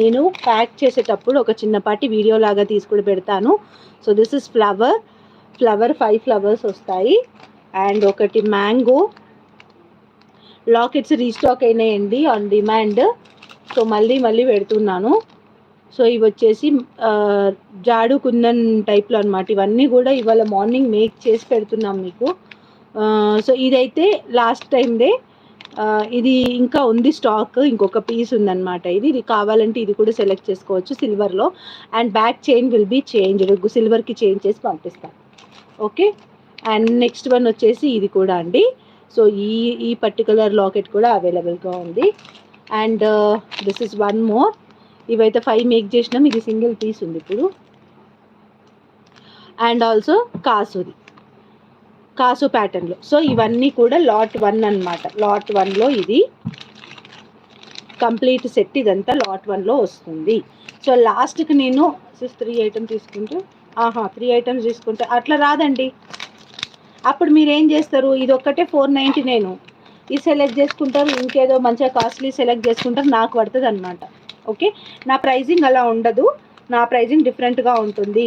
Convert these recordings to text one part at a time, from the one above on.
నేను ప్యాక్ చేసేటప్పుడు ఒక చిన్నపాటి వీడియో లాగా తీసుకుని పెడతాను. So this is flower 5 flowers వస్తాయి. అండ్ ఒకటి మ్యాంగో లాకెట్స్ రీస్టాక్ అయినాయండి ఆన్ డిమాండ్. సో మళ్ళీ పెడుతున్నాను. సో ఇవి వచ్చేసి జాడు కుందన్ టైప్లో అనమాట. ఇవన్నీ కూడా ఇవాళ మార్నింగ్ మేక్ చేసి పెడుతున్నాం మీకు. సో ఇదైతే లాస్ట్ టైందే. ఇది ఇంకా ఉంది స్టాక్, ఇంకొక పీస్ ఉందన్నమాట. ఇది కావాలంటే ఇది కూడా సెలెక్ట్ చేసుకోవచ్చు సిల్వర్లో. And back chain will be changed, సిల్వర్కి చేంజ్ చేసి పంపిస్తాను. ఓకే. అండ్ నెక్స్ట్ వన్ వచ్చేసి ఇది కూడా అండి. సో ఈ పర్టికులర్ లాకెట్ కూడా అవైలబుల్గా ఉంది. And this is one more. ఇవైతే 5 మేక్ చేసినాం. ఇది సింగిల్ పీస్ ఉంది ఇప్పుడు. అండ్ ఆల్సో కాసు ప్యాటర్న్లో. సో ఇవన్నీ కూడా లాట్ 1 అనమాట. లాట్ 1లో ఇది కంప్లీట్ సెట్. ఇదంతా లాట్ 1లో వస్తుంది. సో లాస్ట్కి నేను 3 ఐటమ్స్ తీసుకుంటే 3 ఐటమ్స్ తీసుకుంటే అట్లా రాదండి. అప్పుడు మీరు ఏం చేస్తారు, ఇది ఒక్కటే 499, ఇది సెలెక్ట్ చేసుకుంటారు, ఇంకేదో మంచిగా కాస్ట్లీ సెలెక్ట్ చేసుకుంటారు, నాకు పడుతుంది అనమాట. ఓకే. నా ప్రైజింగ్ అలా ఉండదు, నా ప్రైజింగ్ డిఫరెంట్గా ఉంటుంది.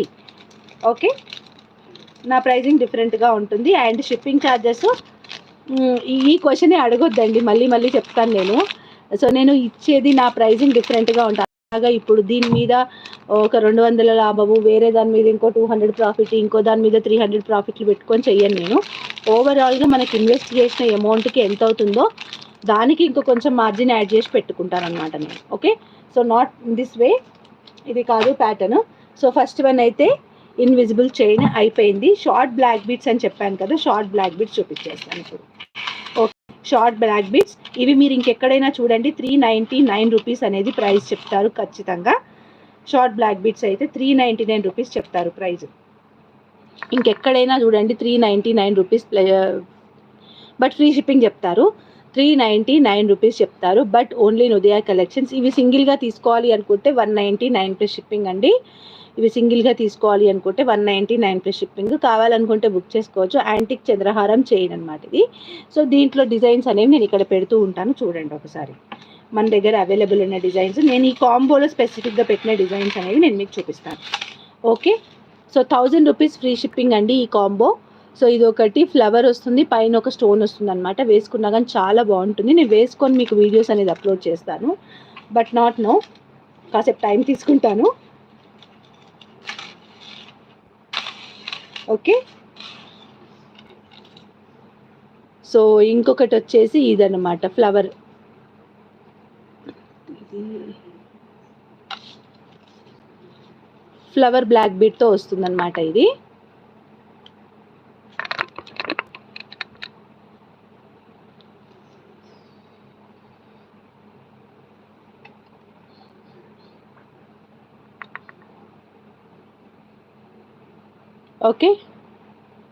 ఓకే, నా ప్రైజింగ్ డిఫరెంట్గా ఉంటుంది. అండ్ షిప్పింగ్ ఛార్జెస్ ఈ క్వశ్చనే అడగొద్దండి, మళ్ళీ చెప్తాను నేను. సో నేను ఇచ్చేది నా ప్రైజింగ్ డిఫరెంట్గా ఉంటుంది. అలాగా ఇప్పుడు దీని మీద ఒక 200 లాభము, వేరే దాని మీద ఇంకో 200 ప్రాఫిట్, ఇంకో దాని మీద 300 ప్రాఫిట్లు పెట్టుకొని చెయ్యను నేను. ఓవరాల్గా మనకి ఇన్వెస్ట్ చేసిన అమౌంట్కి ఎంత అవుతుందో దానికి ఇంకో కొంచెం మార్జిన్ యాడ్ చేసి పెట్టుకుంటాను అనమాట నేను. Okay. So not in this way. ఇది కాదు ప్యాటర్న్. సో ఫస్ట్ వన్ అయితే ఇన్విజిబుల్ చైన్ అయిపోయింది. షార్ట్ బ్లాక్ బీట్స్ అని చెప్పాను కదా, షార్ట్ బ్లాక్ బీట్స్ చూపించేస్తాను ఇప్పుడు. ఓకే, షార్ట్ బ్లాక్ బీట్స్ ఇవి మీరు ఇంకెక్కడైనా చూడండి 399 రూపీస్ అనేది ప్రైస్ చెప్తారు ఖచ్చితంగా. షార్ట్ బ్లాక్ బీట్స్ అయితే 399 రూపీస్ చెప్తారు ప్రైస్. ఇంకెక్కడైనా చూడండి 399 రూపీస్, బట్ ఫ్రీ షిప్పింగ్ చెప్తారు. 399 రూపీస్ చెప్తారు, but only in Udaya collections. ఇవి సింగిల్గా తీసుకోవాలి అనుకుంటే 199 ప్లస్ షిప్పింగ్ అండి. ఇవి సింగిల్గా తీసుకోవాలి అనుకుంటే 199 ప్లస్ షిప్పింగ్. కావాలనుకుంటే బుక్ చేసుకోవచ్చు. యాంటిక్ చంద్రహారం చైన్ అనమాట ఇది. సో దీంట్లో డిజైన్స్ అనేవి నేను ఇక్కడ పెడుతూ ఉంటాను, చూడండి ఒకసారి. మన దగ్గర అవైలబుల్ ఉన్న డిజైన్స్, నేను ఈ కాంబోలో స్పెసిఫిక్గా పెట్టిన డిజైన్స్ అనేవి నేను మీకు చూపిస్తాను. Okay. So 1000 rupees free shipping అండి ఈ కాంబో. సో ఇది ఒకటి ఫ్లవర్ వస్తుంది, పైన ఒక స్టోన్ వస్తుంది అనమాట. వేసుకున్నా కానీ చాలా బాగుంటుంది. నేను వేసుకొని మీకు వీడియోస్ అనేది అప్లోడ్ చేస్తాను, బట్ నాట్ నో, కాసేపు టైం తీసుకుంటాను. ఓకే. సో ఇంకొకటి వచ్చేసి ఇదన్నమాట, ఫ్లవర్ బ్లాక్ బీట్తో వస్తుందన్నమాట ఇది. ఓకే,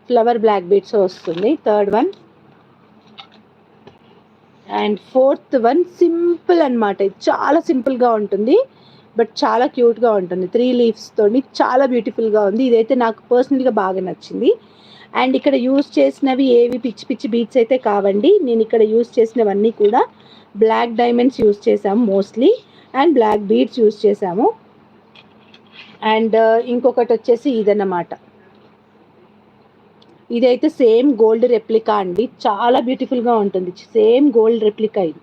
ఫ్లవర్ బ్లాక్ బీట్స్ వస్తుంది third one. And fourth one simple అనమాట. ఇది చాలా సింపుల్గా ఉంటుంది, బట్ చాలా క్యూట్గా ఉంటుంది. 3 లీవ్స్తోని చాలా బ్యూటిఫుల్గా ఉంది. ఇదైతే నాకు పర్సనల్గా బాగా నచ్చింది. అండ్ ఇక్కడ యూస్ చేసినవి ఏవి పిచ్చి బీట్స్ అయితే కావండి. నేను ఇక్కడ యూస్ చేసినవన్నీ కూడా బ్లాక్ డైమండ్స్ యూస్ చేసాము mostly, and black beads use చేసాము. అండ్ ఇంకొకటి వచ్చేసి ఇదన్నమాట. ఇదైతే సేమ్ గోల్డ్ రెప్లికా అండి, చాలా బ్యూటిఫుల్గా ఉంటుంది. సేమ్ గోల్డ్ రెప్లికా ఇది.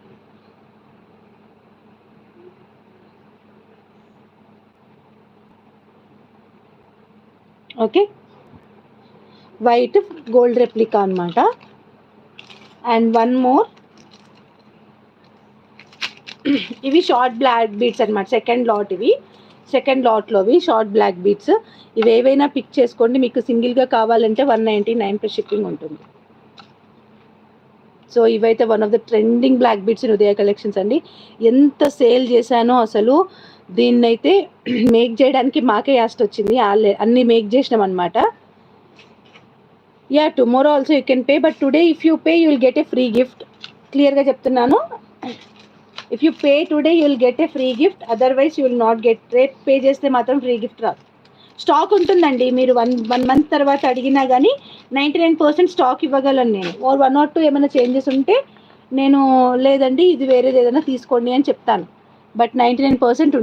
ఓకే, వైట్ గోల్డ్ రెప్లికా అనమాట. అండ్ వన్ మోర్, ఇవి షార్ట్ బ్లాక్ బీడ్స్ అనమాట. సెకండ్ లాట్లోవి షార్ట్ బ్లాక్ బీడ్స్. ఇవి ఏవైనా పిక్ చేసుకోండి, మీకు సింగిల్గా కావాలంటే 199 ప్లస్ షిప్పింగ్ ఉంటుంది. సో ఇవైతే one of the trending black beads in Udaya collections అండి. ఎంత సేల్ చేశానో అసలు. దీన్నైతే మేక్ చేయడానికి మాకే యాస్ట్ వచ్చింది, అన్నీ మేక్ చేసినాం అనమాట. Yeah, tomorrow also you can pay, but today if you pay you will get a free gift. క్లియర్గా చెప్తున్నాను, if you pay today you will get a free gift, otherwise you will not get. రేపు pay చేస్తే మాత్రం free gift రాదు. Stock ఉంటుందండి, మీరు one month తర్వాత అడిగినా కానీ 99% స్టాక్ ఇవ్వగలను నేను. 1 or 2 ఏమైనా చేంజెస్ ఉంటే నేను లేదండి ఇది వేరేది ఏదైనా తీసుకోండి అని చెప్తాను, బట్ 99% ఉంటుంది.